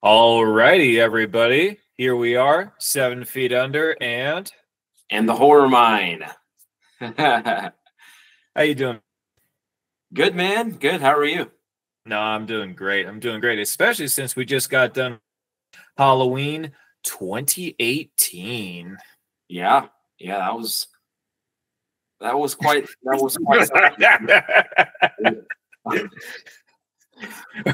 All righty, everybody. Here we are, 7 feet under, and the horror mine. how you doing? Good, man. Good. How are you? No, I'm doing great. I'm doing great, especially since we just got done Halloween 2018. Yeah, that was quite.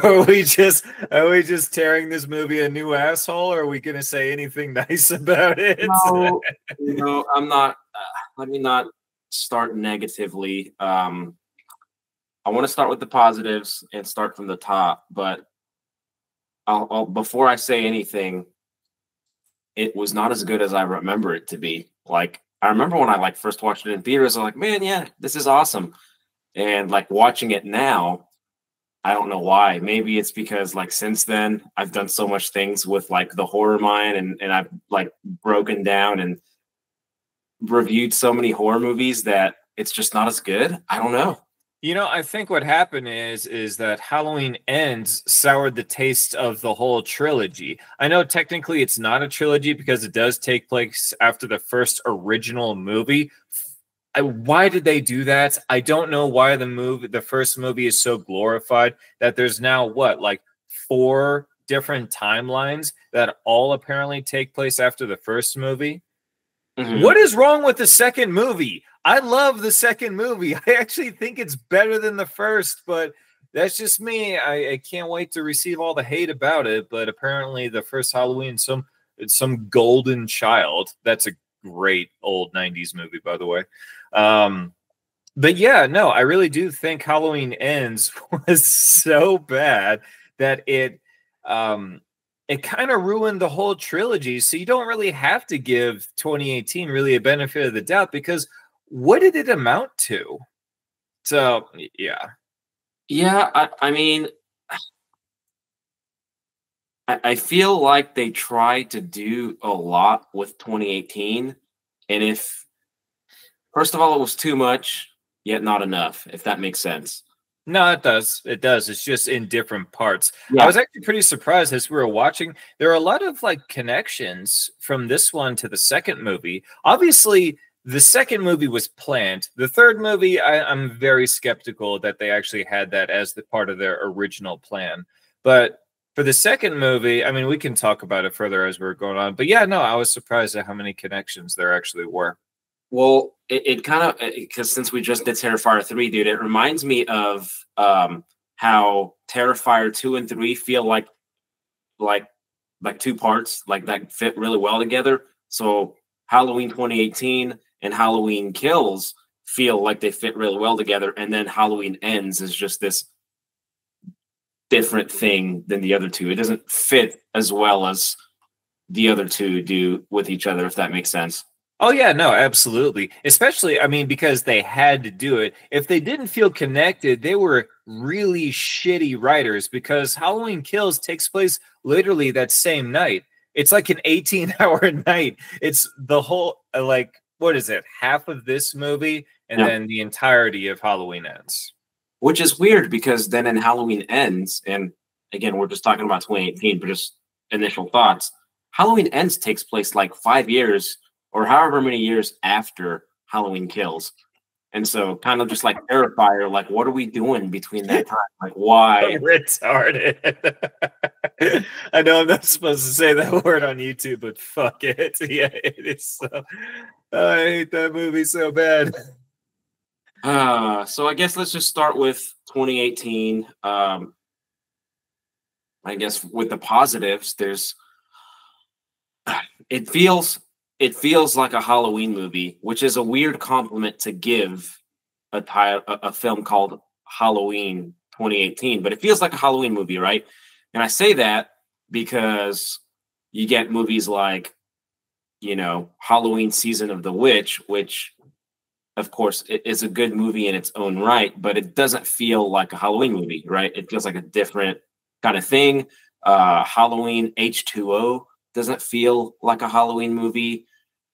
Are we just tearing this movie a new asshole, or are we gonna say anything nice about it? No, I'm not. Let me not start negatively. I want to start with the positives and start from the top, but I'll before I say anything, it was not as good as I remember it to be. Like I remember when I first watched it in theaters, I'm like, man, yeah, this is awesome. And watching it now, I don't know why. Maybe it's because since then I've done so much things with the horror mind and I've broken down and reviewed so many horror movies that it's just not as good. I don't know. I think what happened is that Halloween Ends soured the taste of the whole trilogy. I know technically it's not a trilogy because it does take place after the first original movie. Why did they do that? I don't know why the first movie is so glorified that there's now four different timelines that all apparently take place after the first movie. Mm-hmm. What is wrong with the second movie? I love the second movie. I actually think it's better than the first, but that's just me. I can't wait to receive all the hate about it. But apparently, the first Halloween, some golden child. That's a great old 90s movie, by the way. But yeah, no, I really do think Halloween Ends was so bad that it kind of ruined the whole trilogy. So you don't really have to give 2018 really a benefit of the doubt, because what did it amount to? So, yeah. Yeah, I mean, I feel like they tried to do a lot with 2018. And first of all, it was too much, yet not enough, if that makes sense. No, it does. It does. It's just in different parts. Yeah. I was actually pretty surprised as we were watching. There are a lot of connections from this one to the second movie. Obviously, the second movie was planned. The third movie, I'm very skeptical that they actually had that as the part of their original plan. But for the second movie, I mean, we can talk about it further as we're going on. But yeah, no, I was surprised at how many connections there actually were. Well, it kind of, because since we just did Terrifier 3, dude, it reminds me of how Terrifier 2 and 3 feel like two parts that fit really well together. So Halloween 2018 and Halloween Kills feel like they fit really well together, and then Halloween Ends is just this different thing than the other two. It doesn't fit as well as the other two do with each other, if that makes sense. Oh, yeah, no, absolutely. Especially, I mean, because they had to do it. If they didn't feel connected, they were really shitty writers, because Halloween Kills takes place literally that same night. It's like an 18-hour night. It's the whole, what is it? Half of this movie and then the entirety of Halloween Ends. Which is weird, because then in Halloween Ends, and again, we're just talking about 2018, but just initial thoughts, Halloween Ends takes place 5 years or however many years after Halloween Kills. And so kind of just Terrifier, what are we doing between that time? Why? Retarded. I know I'm not supposed to say that word on YouTube, but fuck it. Yeah, it is so. I hate that movie so bad. So I guess let's just start with 2018. I guess with the positives, it feels like a Halloween movie, which is a weird compliment to give a film called Halloween 2018, but it feels like a Halloween movie, right? And I say that because you get movies like, Halloween Season of the Witch, which, of course, it is a good movie in its own right, but it doesn't feel like a Halloween movie, right? It feels like a different kind of thing. Halloween H2O doesn't feel like a Halloween movie.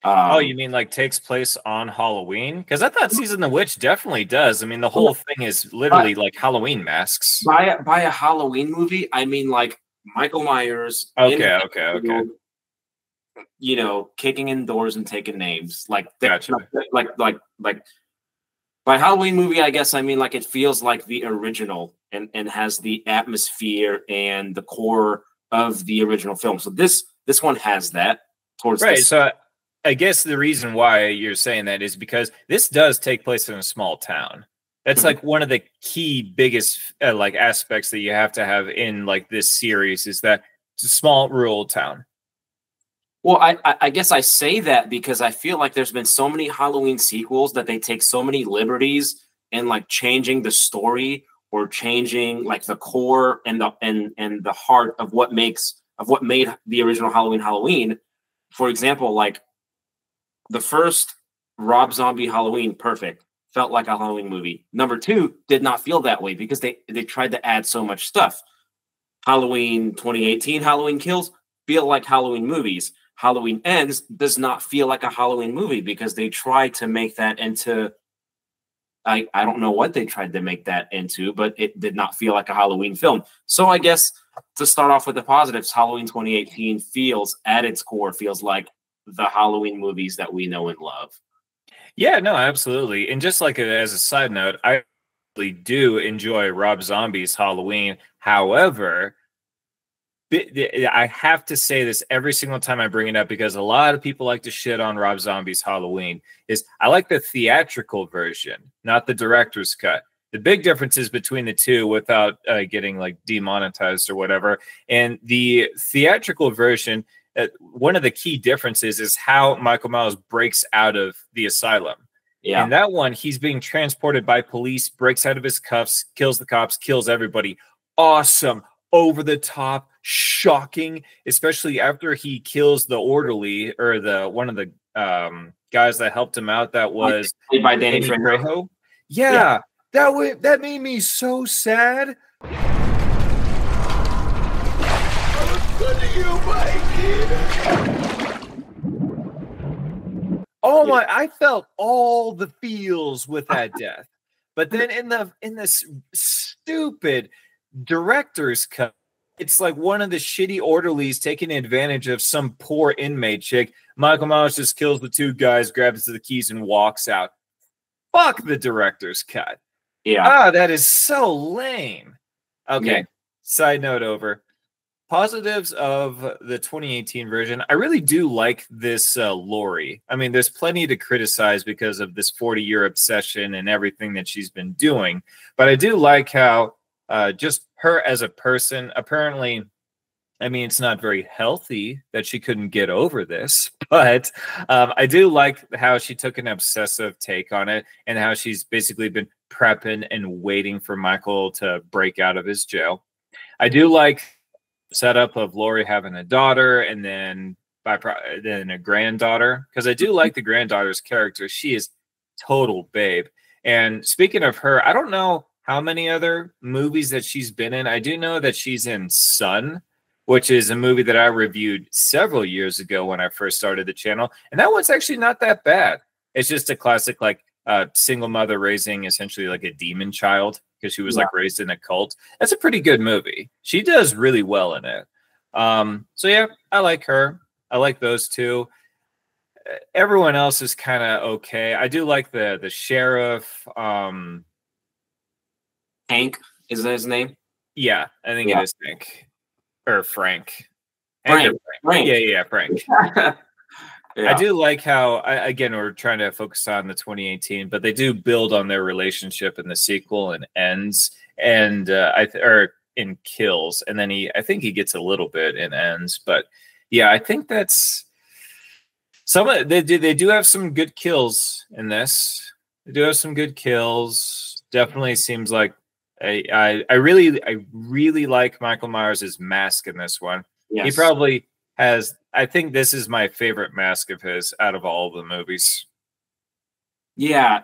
Oh, you mean takes place on Halloween? Because I thought Season of the Witch definitely does. I mean, the whole thing is literally Halloween masks. By a Halloween movie, I mean Michael Myers. Okay, okay, okay. You know, kicking in doors and taking names like that. Gotcha. Like by Halloween movie, I guess I mean like it feels like the original and has the atmosphere and the core of the original film. So this one has that towards Right. this. So I guess the reason why you're saying that is because this does take place in a small town. That's like one of the key biggest like aspects that you have to have in like this series is that it's a small rural town. Well, I guess I say that because I feel like there's been so many Halloween sequels that they take so many liberties and like changing the story or changing like the core and the heart of what made the original Halloween. For example, like the first Rob Zombie Halloween, perfect, felt like a Halloween movie. Number 2 did not feel that way because they tried to add so much stuff. Halloween 2018, Halloween Kills feel like Halloween movies. Halloween Ends does not feel like a Halloween movie because they tried to make that into I don't know what they tried to make that into, but it did not feel like a Halloween film. So I guess to start off with the positives, Halloween 2018 feels at its core feels like the Halloween movies that we know and love. Yeah, no, absolutely. And just like as a side note, I really do enjoy Rob Zombie's Halloween. However, I have to say this every single time I bring it up because a lot of people like to shit on Rob Zombie's Halloween. Is I like the theatrical version, not the director's cut. The big differences between the two, without getting like demonetized or whatever, and the theatrical version, one of the key differences is how Michael Myers breaks out of the asylum. Yeah. In that one, he's being transported by police, breaks out of his cuffs, kills the cops, kills everybody. Awesome. Over the top, shocking, especially after he kills the orderly or the one of the guys that helped him out. That was by Danny Trejo. Yeah, that made me so sad. Oh my! I felt all the feels with that death, but then in this stupid director's cut, it's like one of the shitty orderlies taking advantage of some poor inmate chick. Michael Myers just kills the 2 guys, grabs the keys, and walks out. Fuck the director's cut. Yeah. That is so lame. Okay. Yeah. Side note over. Positives of the 2018 version. I really do like this Laurie. I mean, there's plenty to criticize because of this 40-year obsession and everything that she's been doing. But I do like how just her as a person, apparently, I mean, it's not very healthy that she couldn't get over this, but I do like how she took an obsessive take on it and how she's basically been prepping and waiting for Michael to break out of his jail. I do like the setup of Laurie having a daughter and then a granddaughter, because I do like the granddaughter's character. She is total babe. And speaking of her, I don't know how many other movies that she's been in. I do know that she's in Son, which is a movie that I reviewed several years ago when I first started the channel. And that one's actually not that bad. It's just a classic, like single mother raising essentially like a demon child because she was like raised in a cult. That's a pretty good movie. She does really well in it. So yeah, I like her. I like those 2. Everyone else is kind of okay. I do like the sheriff. Hank, is that his name? Yeah, I think it is Hank. Or Frank. Frank. Yeah, Frank. I do like how, again, we're trying to focus on the 2018, but they do build on their relationship in the sequel and Ends, and in Kills, and then I think he gets a little bit in Ends, but yeah, I think that's they do have some good kills in this. They do have some good kills. Definitely seems like I really like Michael Myers' mask in this one. Yes. He probably has. I think this is my favorite mask of his out of all the movies. Yeah,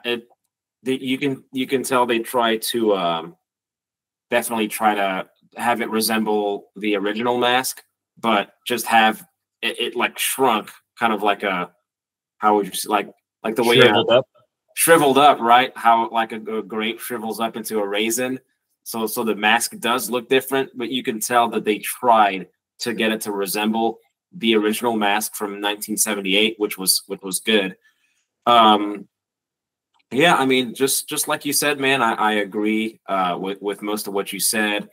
you can tell they try to definitely try to have it resemble the original mask, but just have it like shrunk, kind of like a, how would you say, like the way shriveled up, right? How like a grape shrivels up into a raisin. So the mask does look different, but you can tell that they tried to get it to resemble the original mask from 1978, which was good. Yeah, I mean, just like you said, man, I agree with most of what you said.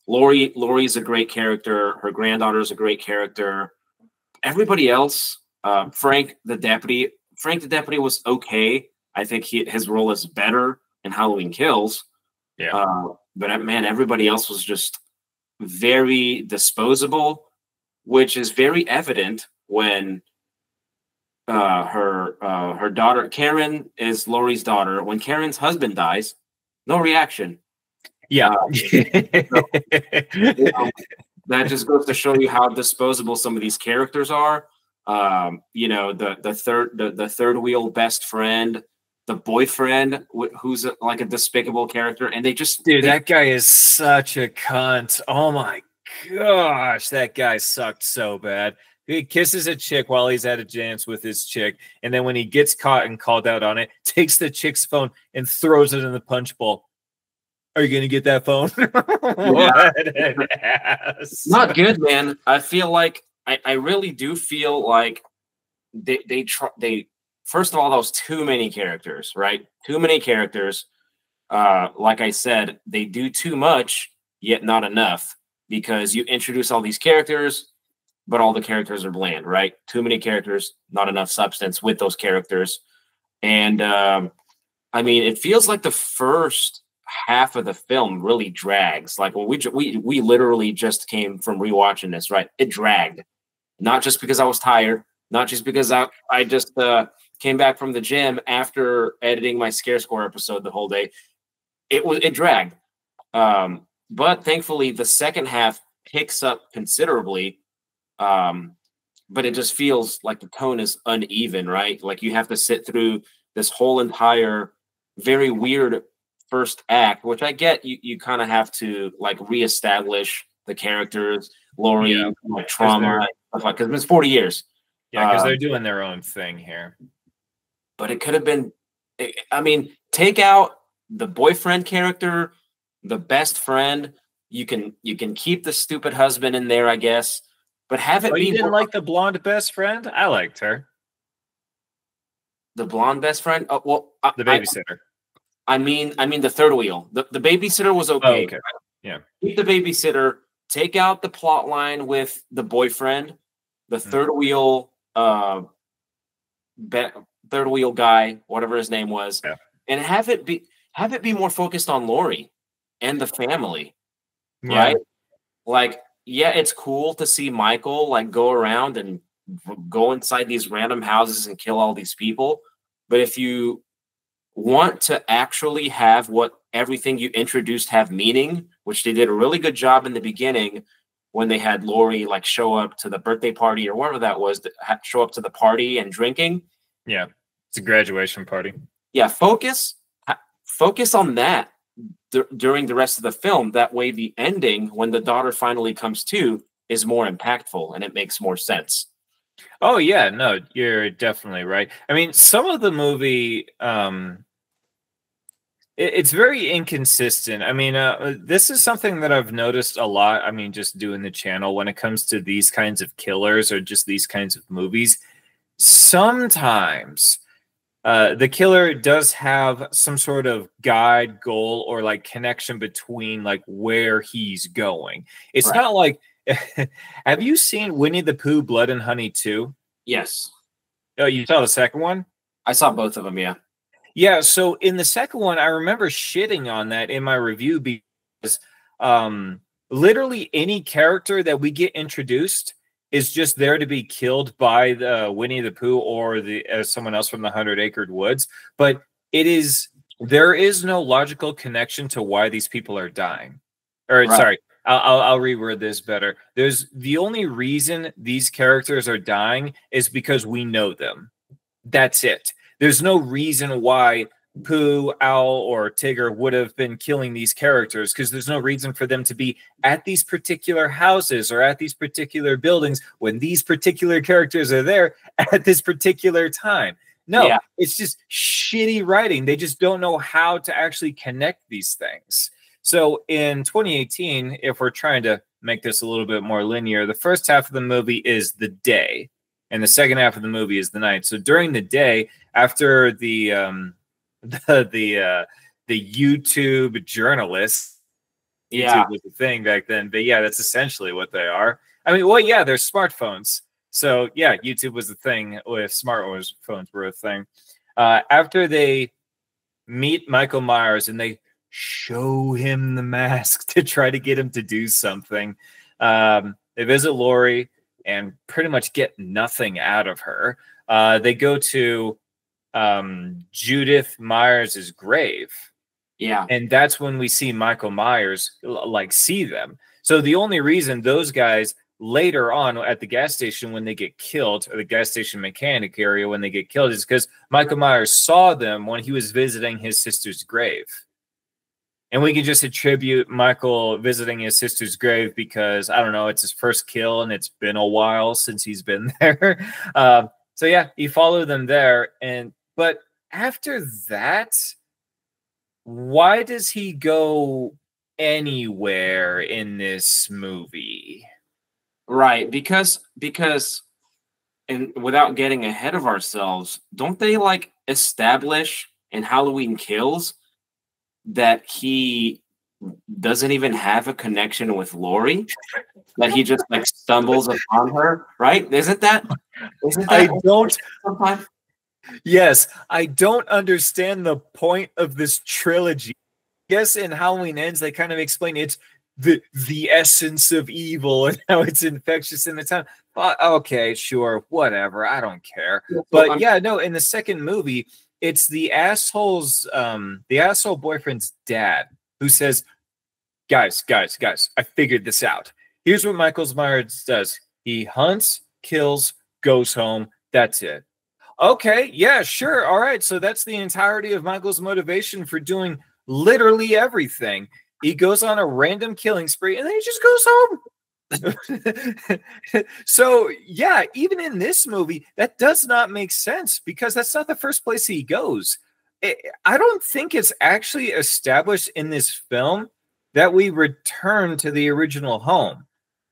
Laurie's a great character. Her granddaughter is a great character. Everybody else, Frank the deputy was okay. I think his role is better in Halloween Kills. Yeah. But man, everybody else was just very disposable, which is very evident when her daughter Karen is Laurie's daughter. When Karen's husband dies, no reaction. Yeah. That just goes to show you how disposable some of these characters are. The third wheel best friend, the boyfriend who's like a despicable character, and that guy is such a cunt. Oh my gosh, that guy sucked so bad. He kisses a chick while he's at a dance with his chick, and then when he gets caught and called out on it, takes the chick's phone and throws it in the punch bowl. Are you gonna get that phone? What an ass. Not good, man. I feel like I really do feel like they first of all, that was too many characters, right? Too many characters. Like I said, they do too much, yet not enough, because you introduce all these characters, but all the characters are bland, right? Too many characters, not enough substance with those characters. And I mean, it feels like the first half of the film really drags. Like when we literally just came from rewatching this, right? It dragged, not just because I was tired, not just because I just came back from the gym after editing my Scare Score episode the whole day. It dragged, but thankfully the second half picks up considerably. But it just feels like the tone is uneven, right? Like you have to sit through this whole entire very weird first act, which I get you kind of have to like reestablish the characters, Laurie, like trauma, because it's 40 years. Yeah, because they're doing their own thing here. But it could have been, I mean, take out the boyfriend character, the best friend. You can keep the stupid husband in there, I guess, but have it be. You didn't like the blonde best friend? I liked her. The blonde best friend? Oh, well, the babysitter. I mean the third wheel. The babysitter was okay. Oh, okay. Yeah. Keep the babysitter. Take out the plot line with the boyfriend, the third wheel, third wheel guy, whatever his name was, and have it be more focused on Laurie and the family, right? Like, yeah, it's cool to see Michael like go around and go inside these random houses and kill all these people, but if you want to actually have what everything you introduced have meaning, which they did a really good job in the beginning when they had Laurie like show up to the birthday party or whatever that was, show up to the party and drinking. Yeah, it's a graduation party. Yeah, focus on that during the rest of the film. That way the ending, when the daughter finally comes to, is more impactful and it makes more sense. Oh yeah, no, you're definitely right. I mean, some of the movie, it's very inconsistent. I mean, this is something that I've noticed a lot. I mean, just doing the channel when it comes to these kinds of killers or just these kinds of movies. Sometimes the killer does have some sort of guide, goal, or like connection between like where he's going. It's not like. Have you seen Winnie the Pooh, Blood and Honey 2? Yes. Oh, you saw the second one? I saw both of them, yeah. Yeah, so in the second one, I remember shitting on that in my review because literally any character that we get introduced is just there to be killed by the Winnie the Pooh or someone else from the 100-Acre Woods. But there is no logical connection to why these people are dying. Or sorry. I'll reword this better. The only reason these characters are dying is because we know them. That's it. There's no reason why Pooh, Owl, or Tigger would have been killing these characters because there's no reason for them to be at these particular houses or at these particular buildings when these particular characters are there at this particular time. No, It's just shitty writing. They just don't know how to actually connect these things. So in 2018, if we're trying to make this a little bit more linear, the first half of the movie is the day, and the second half of the movie is the night. So during the day, after the YouTube journalists, YouTube was a thing back then, but yeah, that's essentially what they are. I mean, well, yeah, they're smartphones. So yeah, YouTube was a thing with smartphones were a thing. After they meet Michael Myers and they show him the mask to try to get him to do something, they visit Laurie and pretty much get nothing out of her. They go to Judith Myers' grave. Yeah. And that's when we see Michael Myers like see them. So the only reason those guys later on at the gas station when they get killed, or the gas station mechanic area when they get killed, is because Michael Myers saw them when he was visiting his sister's grave. And we can just attribute Michael visiting his sister's grave because, I don't know, it's his first kill and it's been a while since he's been there. So yeah, he followed them there. But after that, why does he go anywhere in this movie? Right, because and without getting ahead of ourselves, don't they like establish in Halloween Kills that he doesn't even have a connection with Laurie? That he just like stumbles upon her, right? Isn't that I don't sometimes? Yes, I don't understand the point of this trilogy. Yes, in Halloween Ends, they kind of explain it's the essence of evil and how it's infectious in the town. Okay, sure, whatever. I don't care. But yeah, no, in the second movie, it's the asshole boyfriend's dad who says, guys, I figured this out. Here's what Michael Myers does. He hunts, kills, goes home. That's it. Okay, yeah, sure. All right. So that's the entirety of Michael's motivation for doing literally everything. He goes on a random killing spree and then he just goes home. So, yeah, even in this movie, that does not make sense because that's not the first place he goes. I don't think it's actually established in this film that we return to the original home.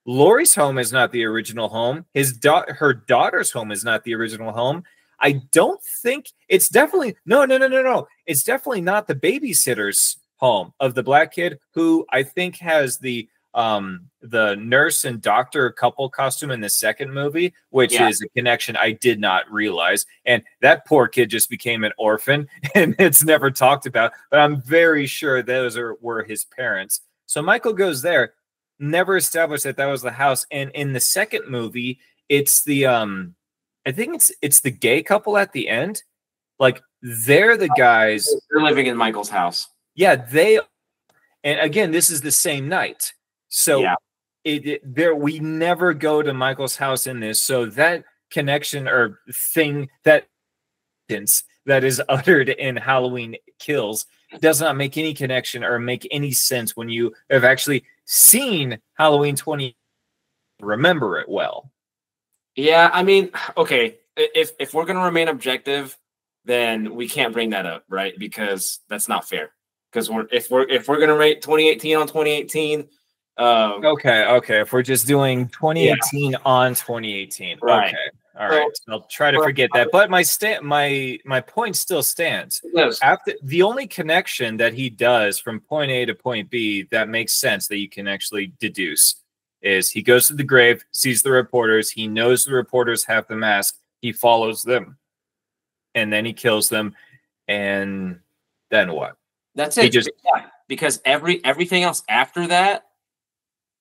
Laurie's home is not the original home. Her daughter's home is not the original home. I don't think it's definitely no. It's definitely not the babysitter's home of the black kid who I think has the nurse and doctor couple costume in the second movie, which is a connection I did not realize. And that poor kid just became an orphan and it's never talked about, but I'm very sure those were his parents. So Michael goes there, never established that was the house. And in the second movie, it's the I think it's the gay couple at the end. Like they're the guys. They're living in Michael's house. Yeah, and again, this is the same night. So we never go to Michael's house in this. So that connection or thing that is uttered in Halloween Kills does not make any connection or make any sense when you have actually seen Halloween 20. Remember it well. Yeah, I mean, okay, if we're going to remain objective, then we can't bring that up, right? Because that's not fair. Because if we're going to rate 2018 on 2018, okay. If we're just doing 2018 on 2018, right? Okay, all right. So I'll try to forget that. But my point still stands. Yes. After the only connection that he does from point A to point B that makes sense that you can actually deduce is he goes to the grave, sees the reporters, he knows the reporters have the mask, he follows them, and then he kills them, and then what? That's it. Because everything else after that,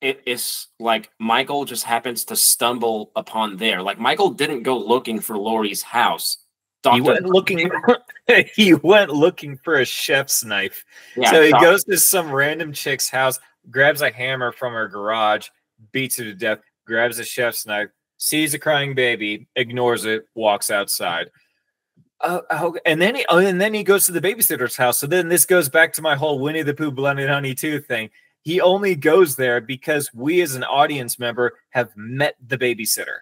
it is like Michael just happens to stumble upon there. Like Michael didn't go looking for Laurie's house. He went looking for a chef's knife. Yeah, so he goes to some random chick's house, grabs a hammer from her garage, beats her to death, grabs a chef's knife, sees a crying baby, ignores it, walks outside. And then he goes to the babysitter's house. So then this goes back to my whole Winnie the Pooh Blended Honey 2 thing. He only goes there because we as an audience member have met the babysitter.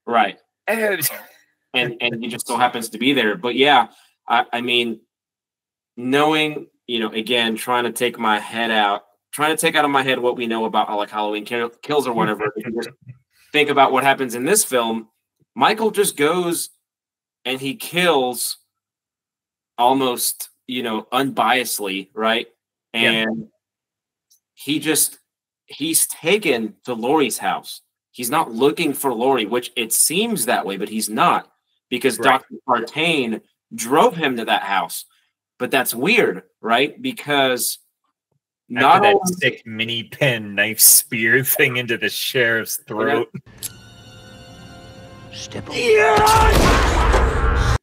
Right. And he just so happens to be there. But yeah, I mean, knowing, again, trying to take my head out trying to take out of my head what we know about like Halloween kills or whatever. Just think about what happens in this film. Michael just goes and he kills almost, you know, unbiasedly, right? And he's taken to Laurie's house. He's not looking for Laurie, which it seems that way, but he's not, because Dr. Sartain drove him to that house. But that's weird, right? Because after that sick mini pen knife spear thing into the sheriff's throat.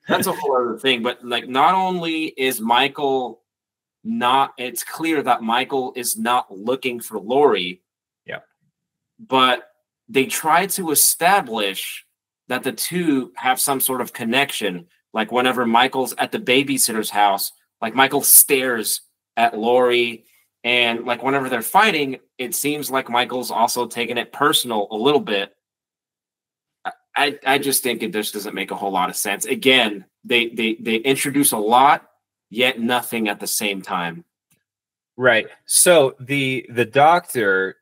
That's a whole other thing. But like, not only is Michael not, it's clear that Michael is not looking for Laurie. Yeah. But they try to establish that the two have some sort of connection. Like whenever Michael's at the babysitter's house, like Michael stares at Laurie, and like whenever they're fighting, it seems like Michael's also taking it personal a little bit. I just think it just doesn't make a whole lot of sense. Again, they introduce a lot, yet nothing at the same time. Right. So the doctor,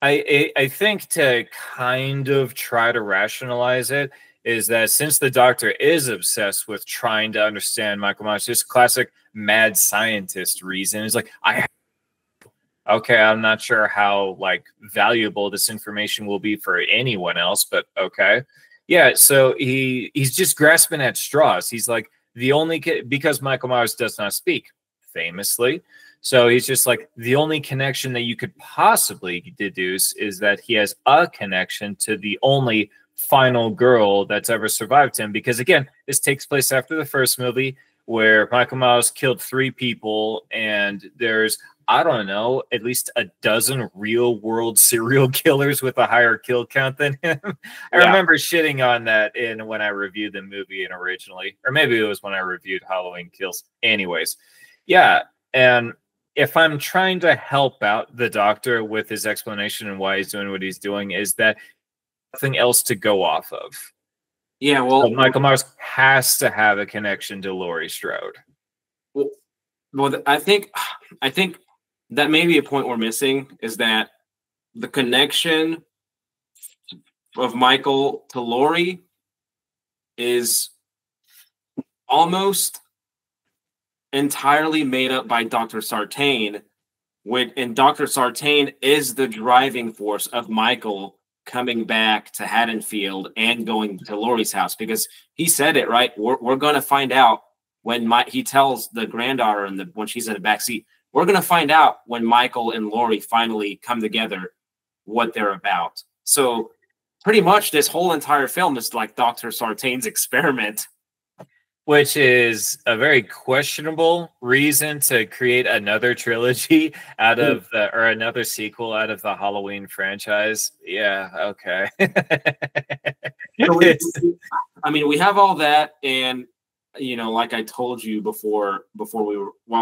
I think, to kind of try to rationalize it, is that since the doctor is obsessed with trying to understand Michael Myers, just classic mad scientist reason is like, okay, I'm not sure how like valuable this information will be for anyone else, but okay. Yeah, so he's just grasping at straws. He's like, the only because Michael Myers does not speak, famously. So he's just like, the only connection that you could possibly deduce is that he has a connection to the only final girl that's ever survived him. Because again, this takes place after the first movie where Michael Myers killed 3 people, and there's, I don't know, at least a dozen real world serial killers with a higher kill count than him. I remember shitting on that when I reviewed the movie originally, or maybe it was when I reviewed Halloween Kills. Anyways, yeah. And if I'm trying to help out the doctor with his explanation and why he's doing what he's doing, is that nothing else to go off of. Yeah, well, so Michael Myers has to have a connection to Laurie Strode. Well, I think that may be a point we're missing, is that the connection of Michael to Laurie is almost entirely made up by Dr. Sartain, and Dr. Sartain is the driving force of Michael coming back to Haddonfield and going to Laurie's house, because he said it, right? We're going to find out when he tells the granddaughter when she's in the back seat, we're going to find out when Michael and Laurie finally come together what they're about. So pretty much this whole entire film is like Dr. Sartain's experiment. Which is a very questionable reason to create another trilogy out of or another sequel out of the Halloween franchise. Yeah, okay. I mean, we have all that, and you know, like I told you while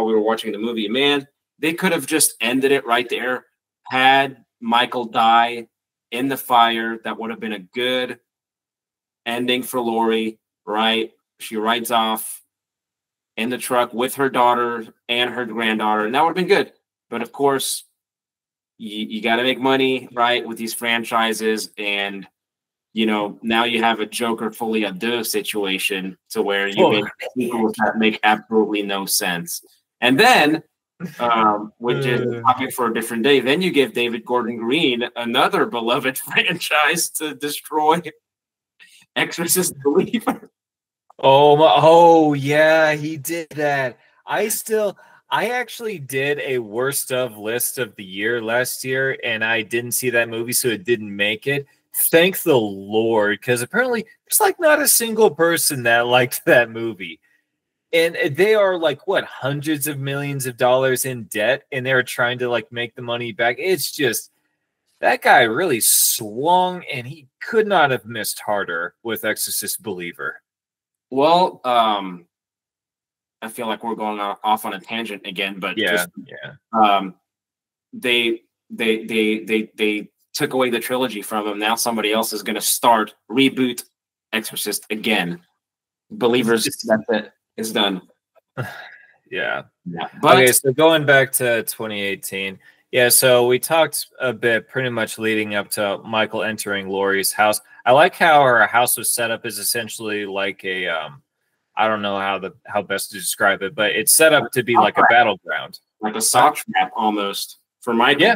we were watching the movie, man, they could have just ended it right there. Had Michael die in the fire, that would have been a good ending for Laurie, right? She rides off in the truck with her daughter and her granddaughter, and that would have been good. But of course, you got to make money, right, with these franchises, and you know, now you have a Joker Folie à Deux situation to where you make sequels that make absolutely no sense. And then, which is a topic for a different day, then you give David Gordon Green another beloved franchise to destroy, Exorcist Believer. Oh yeah, he did that. I actually did a worst of list of the year last year, and I didn't see that movie, so it didn't make it. Thank the Lord, because apparently there's like not a single person that liked that movie. And they are like, what, hundreds of millions of dollars in debt, and they're trying to like make the money back. It's just, that guy really swung, and he could not have missed harder with Exorcist Believer. Well, I feel like we're going off on a tangent again, but they took away the trilogy from him. Now somebody else is going to reboot Exorcist again. Believers, that's it. It's done. Yeah. But, okay, so going back to 2018, Yeah, so we talked a bit pretty much leading up to Michael entering Laurie's house. I like how her house was set up as essentially like a I don't know how best to describe it, but it's set up to be like a battleground. Like a sock trap almost for Michael. Yeah.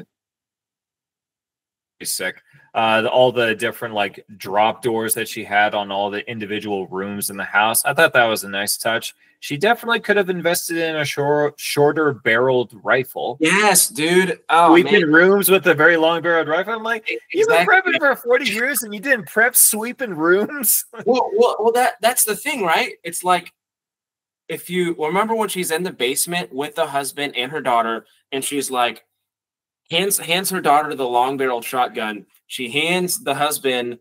He's sick. All the different like drop doors that she had on all the individual rooms in the house. I thought that was a nice touch. She definitely could have invested in a shorter barreled rifle. Yes, dude. Oh, sweeping rooms with a very long barreled rifle. I'm like, you've been Exactly. prepping for 40 years and you didn't prep sweeping rooms. Well, that's the thing, right? It's like, if you remember when she's in the basement with the husband and her daughter, and she's like, hands her daughter the long barreled shotgun. She hands the husband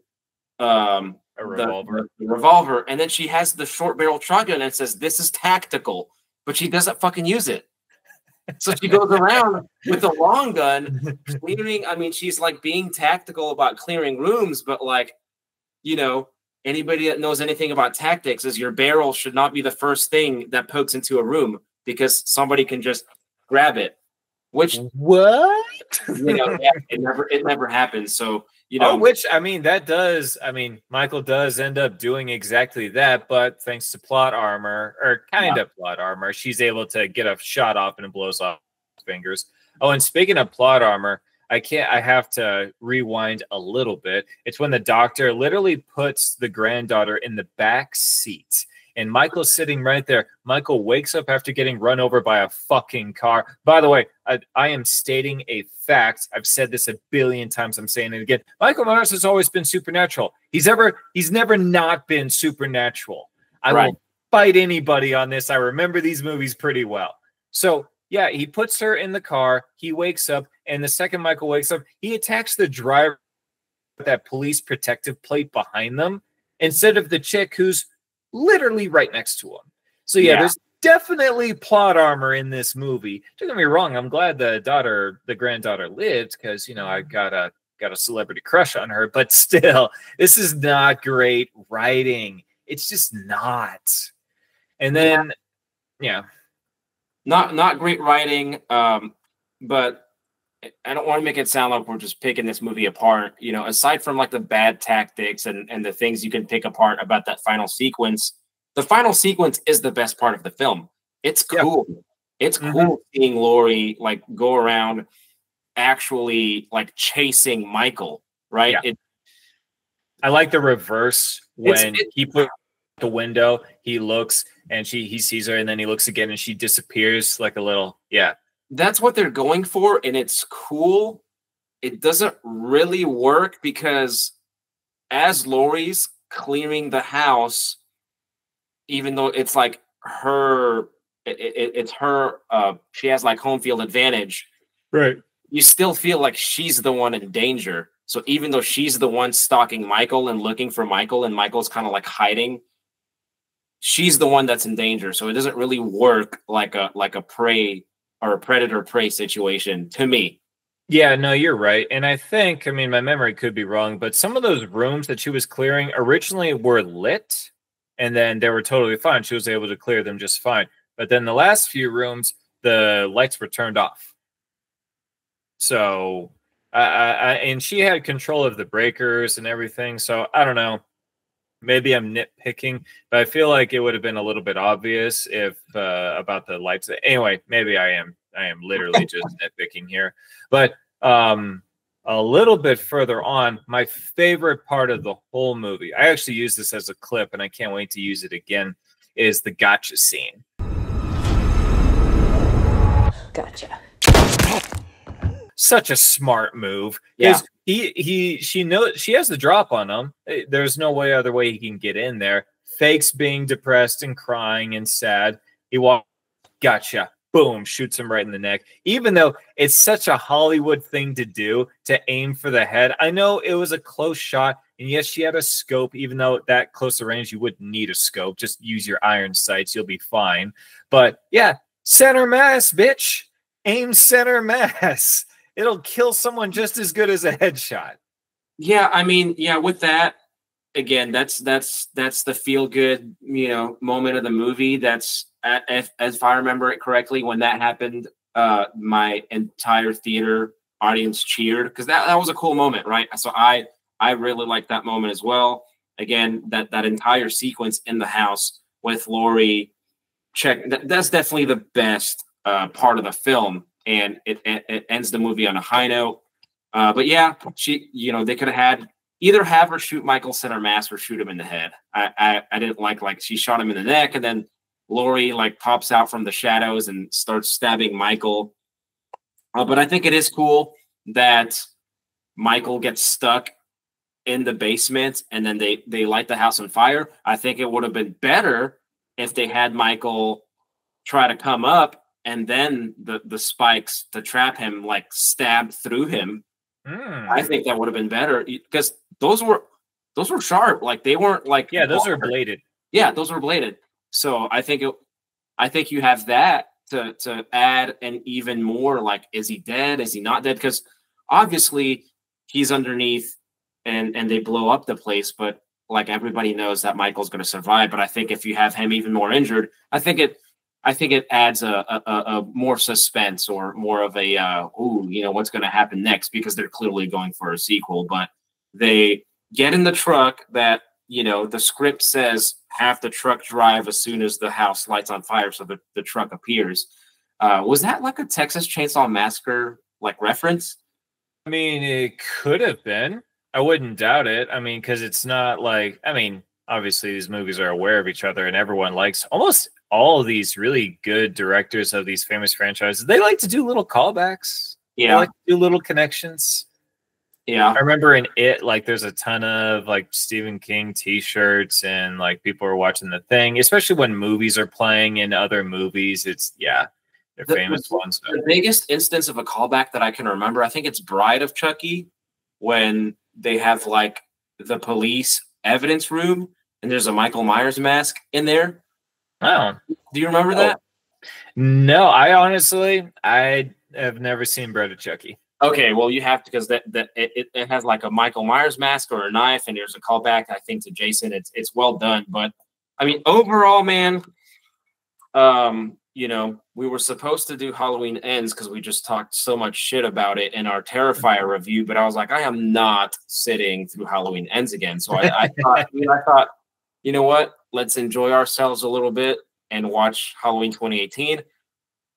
A revolver. the revolver, and then she has the short barreled shotgun and says, "This is tactical," but she doesn't fucking use it. So she goes around with the long gun, clearing. I mean, she's like being tactical about clearing rooms, but like, you know, anybody that knows anything about tactics is your barrel should not be the first thing that pokes into a room because somebody can just grab it. Which what? It never happens. So which I mean Michael does end up doing exactly that, but thanks to plot armor or kind of plot armor, she's able to get a shot off and it blows off his fingers. Oh, and speaking of plot armor, I have to rewind a little bit. It's when the doctor literally puts the granddaughter in the back seat. And Michael's sitting right there. Michael wakes up after getting run over by a fucking car. By the way, I am stating a fact. I've said this a billion times. I'm saying it again. Michael Myers has always been supernatural. He's never not been supernatural. I will fight anybody on this. I remember these movies pretty well. So, yeah, he puts her in the car. He wakes up. And the second Michael wakes up, he attacks the driver with that police protective plate behind them instead of the chick who's literally right next to him. So there's definitely plot armor in this movie. Don't get me wrong, I'm glad the granddaughter lived because I got a celebrity crush on her, but still, this is not great writing. It's just not. And then not great writing. But I don't want to make it sound like we're just picking this movie apart. Aside from like the bad tactics and the things you can pick apart about that final sequence, the final sequence is the best part of the film. It's cool. Yeah. It's cool seeing Laurie like go around actually like chasing Michael, right? Yeah. I like the reverse when he put the window, he looks and he sees her and then he looks again and she disappears like a little, That's what they're going for, and it's cool. It doesn't really work because as Laurie's clearing the house, even though it's like it's her, she has like home field advantage. Right. You still feel like she's the one in danger. So even though she's the one stalking Michael and looking for Michael, and Michael's kind of like hiding, she's the one that's in danger. So it doesn't really work like a prey or a predator prey situation to me. Yeah, no, you're right. And I think, my memory could be wrong, but some of those rooms that she was clearing originally were lit and then they were totally fine. She was able to clear them just fine. But then the last few rooms, the lights were turned off. So, and she had control of the breakers and everything. So I don't know. Maybe I'm nitpicking, but I feel like it would have been a little bit obvious if about the lights. Anyway, maybe I am literally just nitpicking here. But a little bit further on, my favorite part of the whole movie, I actually used this as a clip and I can't wait to use it again, is the gotcha scene. Gotcha. Such a smart move. Yeah. She knows she has the drop on him. There's no other way he can get in there. Fakes being depressed and crying and sad. He walks, gotcha. Boom, shoots him right in the neck. Even though it's such a Hollywood thing to do, to aim for the head. I know it was a close shot, and yes, she had a scope, even though that close range, you wouldn't need a scope. Just use your iron sights, you'll be fine. But yeah, center mass, bitch. Aim center mass. It'll kill someone just as good as a headshot. Yeah, with that, again, that's the feel good, moment of the movie. That's if I remember it correctly, when that happened, my entire theater audience cheered, because that was a cool moment, right? So I really liked that moment as well. Again, that entire sequence in the house with Laurie, that's definitely the best part of the film, and it ends the movie on a high note. But yeah, they could have either have her shoot Michael center mass or shoot him in the head. I didn't like she shot him in the neck, and then Laurie like pops out from the shadows and starts stabbing Michael. But I think it is cool that Michael gets stuck in the basement and then they light the house on fire. I think it would have been better if they had Michael try to come up and then the spikes to trap him like stab through him. I think that would have been better, because those were sharp. Like they weren't like, those are bladed. Yeah, those were bladed. So I think you have that to add an even more like, is he dead? Is he not dead? Because obviously he's underneath and they blow up the place, but like everybody knows that Michael's going to survive. But I think if you have him even more injured, I think it adds a more suspense or more of a what's going to happen next, because they're clearly going for a sequel. But they get in the truck that the script says have the truck drive as soon as the house lights on fire, so the truck appears. Was that like a Texas Chainsaw Massacre like reference? I mean, it could have been. I wouldn't doubt it. I mean, because it's not like, obviously these movies are aware of each other, and everyone likes almost all of these really good directors of these famous franchises. They like to do little callbacks. Yeah. They like to do little connections. Yeah. I remember in It, like there's a ton of like Stephen King t-shirts, and like people are watching The Thing, especially when movies are playing in other movies. They're famous ones. The biggest instance of a callback that I can remember, I think it's Bride of Chucky, when they have like the police evidence room and there's a Michael Myers mask in there. Oh, do you remember that? No, I have never seen Bride of Chucky. Okay, well you have to, because it has like a Michael Myers mask or a knife, and there's a callback I think to Jason. It's well done, but I mean overall, man, we were supposed to do Halloween Ends because we just talked so much shit about it in our Terrifier review, but I was like, I am not sitting through Halloween Ends again. So I thought, you know what? Let's enjoy ourselves a little bit and watch Halloween 2018.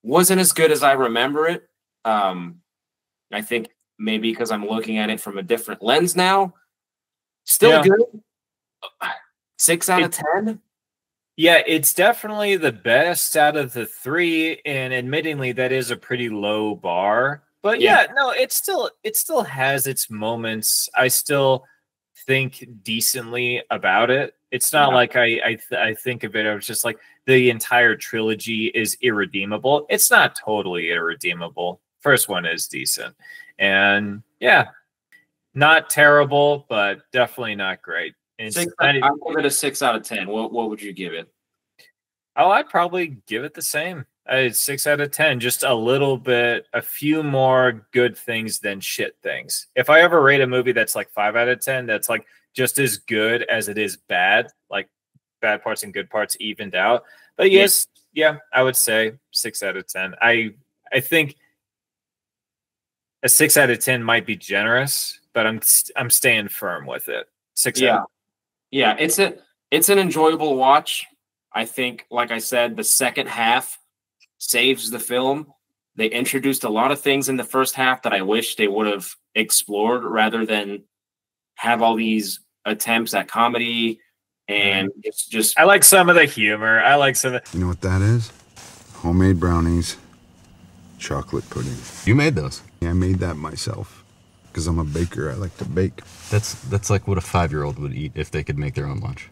Wasn't as good as I remember it. I think maybe because I'm looking at it from a different lens now. Still good. 6 out of 10. Yeah, it's definitely the best out of the three, and admittingly, that is a pretty low bar. But it still has its moments. I still think decently about it. It's not like I think of it. I was just like the entire trilogy is irredeemable. It's not totally irredeemable. First one is decent, and not terrible, but definitely not great. I'll give it a 6 out of 10. What would you give it? Oh, I'd probably give it the same. 6 out of 10. Just a few more good things than shit things. If I ever rate a movie that's like 5 out of 10, that's like just as good as it is bad, like bad parts and good parts evened out. But yes, I would say 6 out of 10. I think a 6 out of 10 might be generous, but I'm staying firm with it. 6 out of 10. Yeah, it's an enjoyable watch. I think, like I said, the second half saves the film. They introduced a lot of things in the first half that I wish they would have explored, rather than have all these attempts at comedy. And it's just, I like some of the humor. I like some of You know what that is? Homemade brownies, chocolate pudding. You made those? Yeah, I made that myself. Because I'm a baker, I like to bake. That's like what a 5-year-old would eat if they could make their own lunch.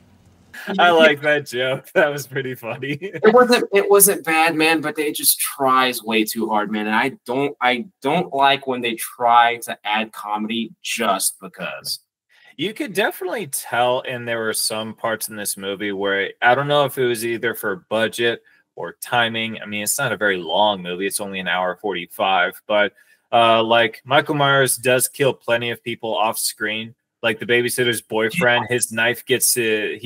I like that joke. That was pretty funny. It wasn't bad, man, but they just tries way too hard, man. And I don't like when they try to add comedy just because. You could definitely tell, and there were some parts in this movie where I don't know if it was either for budget or timing. I mean, it's not a very long movie. It's only an hour 45, but like Michael Myers does kill plenty of people off screen. Like the babysitter's boyfriend, his knife gets the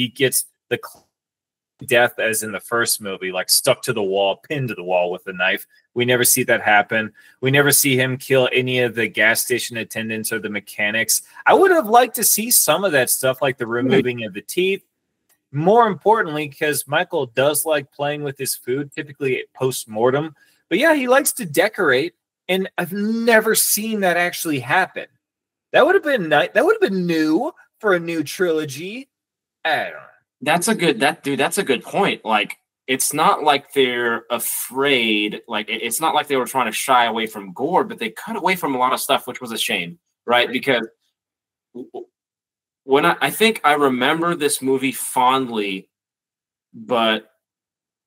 death as in the first movie, like stuck to the wall, pinned to the wall with a knife. We never see that happen. We never see him kill any of the gas station attendants or the mechanics. I would have liked to see some of that stuff, like the removing of the teeth. More importantly, because Michael does like playing with his food, typically post-mortem. But yeah, he likes to decorate, and I've never seen that actually happen. That would have been nice. That would have been new for a new trilogy. I don't know. That's a good point. Like, it's not like they're afraid. Like, it's not like they were trying to shy away from gore, but they cut away from a lot of stuff, which was a shame, right? Because when I think I remember this movie fondly, but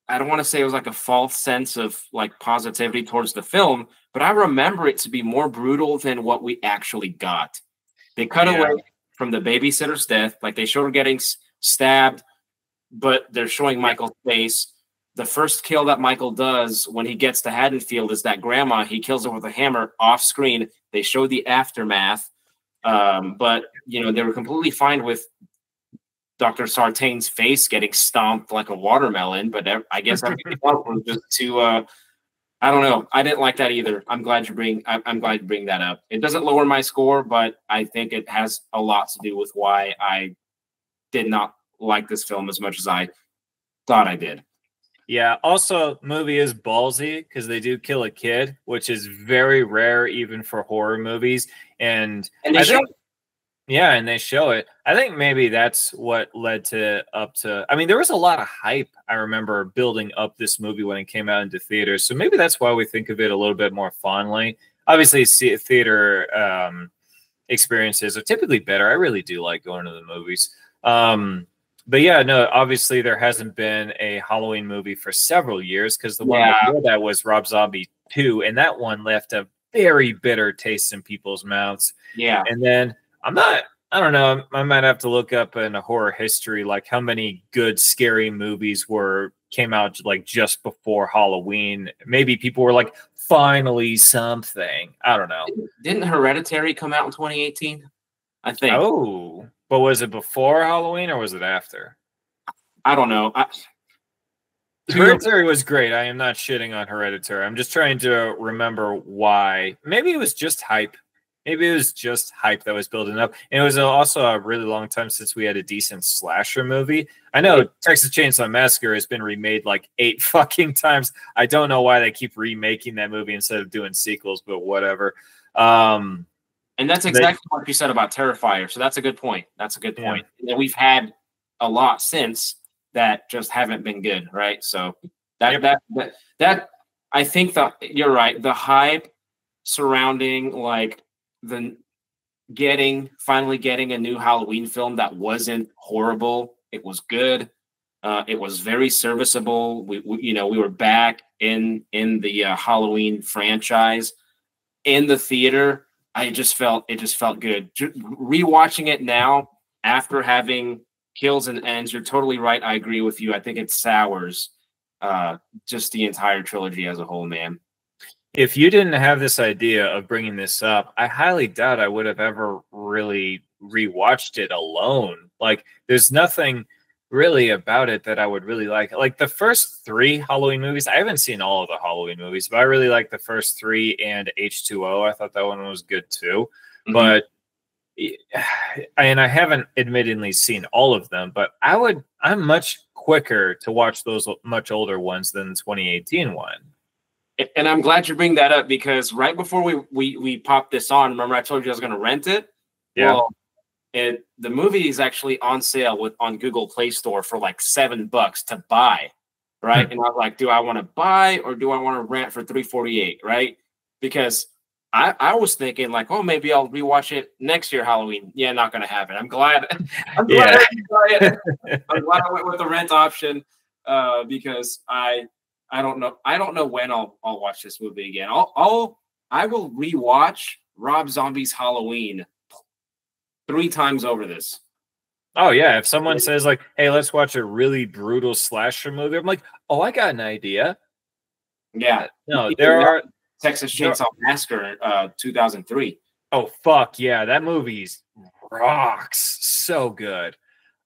I don't want to say it was like a false sense of like positivity towards the film, but I remember it to be more brutal than what we actually got. They cut away from the babysitter's death. Like, they showed her getting stabbed, but they're showing Michael's face. The first kill that Michael does when he gets to Haddonfield is that grandma. He kills her with a hammer off screen. They show the aftermath. But, you know, they were completely fine with Dr. Sartain's face getting stomped like a watermelon, but I guess everything else was just too, I don't know. I didn't like that either. I'm glad you bring that up. It doesn't lower my score, but I think it has a lot to do with why I did not like this film as much as I thought I did. Yeah. Also, movie is ballsy because they do kill a kid, which is very rare even for horror movies. And they show it. I think maybe that's what led to I mean, there was a lot of hype, I remember, building up this movie when it came out into theaters. So maybe that's why we think of it a little bit more fondly. Obviously, theater experiences are typically better. I really do like going to the movies. But yeah, no, obviously there hasn't been a Halloween movie for several years because the one before that was Rob Zombie 2, and that one left a very bitter taste in people's mouths. Yeah. And then I don't know, I might have to look up in a horror history, like how many good scary movies came out like just before Halloween. Maybe people were like, finally something. I don't know. Didn't Hereditary come out in 2018? I think. Oh, but was it before Halloween or was it after? I don't know. Hereditary was great. I am not shitting on Hereditary. I'm just trying to remember why. Maybe it was just hype. Maybe it was just hype that was building up. And it was also a really long time since we had a decent slasher movie. I know Texas Chainsaw Massacre has been remade like 8 fucking times. I don't know why they keep remaking that movie instead of doing sequels, but whatever. And that's exactly what you said about Terrifier. So that's a good point. Yeah. And we've had a lot since that just haven't been good, right? So that I think that you're right. The hype surrounding like finally getting a new Halloween film that wasn't horrible. It was good. It was very serviceable. We were back in the Halloween franchise in the theater. It just felt good. Rewatching it now after having kills and ends, you're totally right. I agree with you. I think it sours just the entire trilogy as a whole, man. If you didn't have this idea of bringing this up, I highly doubt I would have ever really rewatched it alone. Like, there's nothing really about it that I would really like. Like the first 3 Halloween movies, I haven't seen all of the Halloween movies, but I really like the first 3 and H2O. I thought that one was good too. Mm-hmm. But and I haven't admittedly seen all of them, but I'm much quicker to watch those much older ones than the 2018 one. And I'm glad you bring that up because right before we popped this on, remember I told you I was going to rent it? Yeah. Well, the movie is actually on sale on Google Play Store for like $7 to buy, right? And I was like, do I want to buy or do I want to rent for $3.48, right? Because I was thinking like, oh, maybe I'll rewatch it next year Halloween. Yeah, not going to happen. I'm glad I went with the rent option because I don't know. I don't know when I'll watch this movie again. I will rewatch Rob Zombie's Halloween 3 times over this. Oh yeah, if someone says like, "Hey, let's watch a really brutal slasher movie," I'm like, "Oh, I got an idea." Yeah. No, there are Texas Chainsaw Massacre 2003. Oh fuck yeah, that movie's rocks. So good.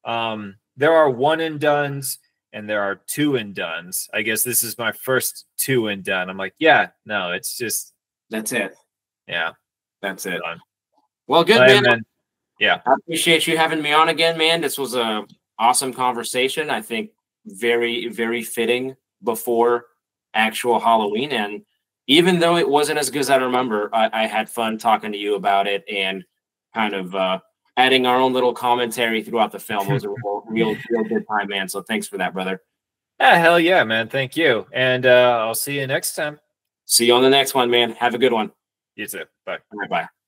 There are one and dones. and there are 2 and dones. I guess this is my first 2 and done. I'm like, yeah, no, it's just That's it. yeah, That's it. done. Well, good, And man. then, yeah, I appreciate you having me on again, man. This was a awesome conversation. I think very, very fitting before actual Halloween. And even though it wasn't as good as I remember, I had fun talking to you about it and kind of adding our own little commentary throughout the film. It was a real good time, man. So thanks for that, brother. yeah, hell yeah, man. Thank you, and I'll see you next time. See you on the next one, man. Have a good one. You too. Bye. All right, bye.